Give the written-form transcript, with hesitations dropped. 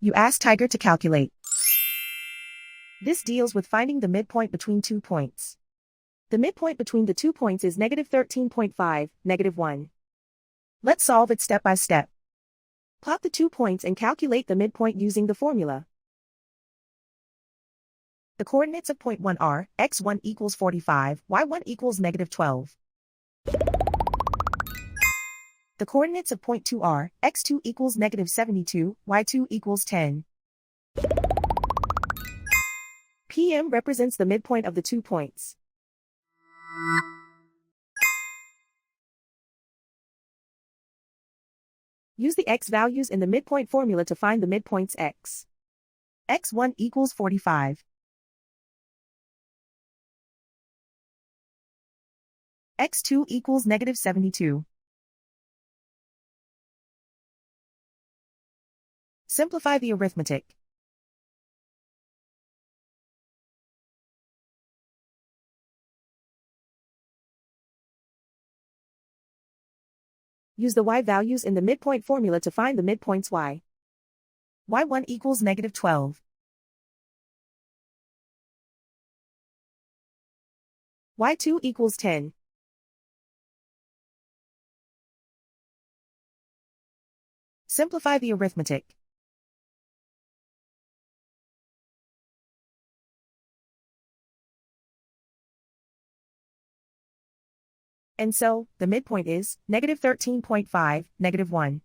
You ask Tiger to calculate. This deals with finding the midpoint between 2 points. The midpoint between the 2 points is -13.5, -1. Let's solve it step by step. Plot the 2 points and calculate the midpoint using the formula. The coordinates of point 1 are x1 equals 45, y1 equals -12. The coordinates of point 2 are x2 equals -72, y2 equals 10. PM represents the midpoint of the 2 points. Use the x values in the midpoint formula to find the midpoints x. x1 equals 45. x2 equals -72. Simplify the arithmetic. Use the y values in the midpoint formula to find the midpoints y. y1 equals -12. y2 equals 10. Simplify the arithmetic. And so, the midpoint is -13.5, -1.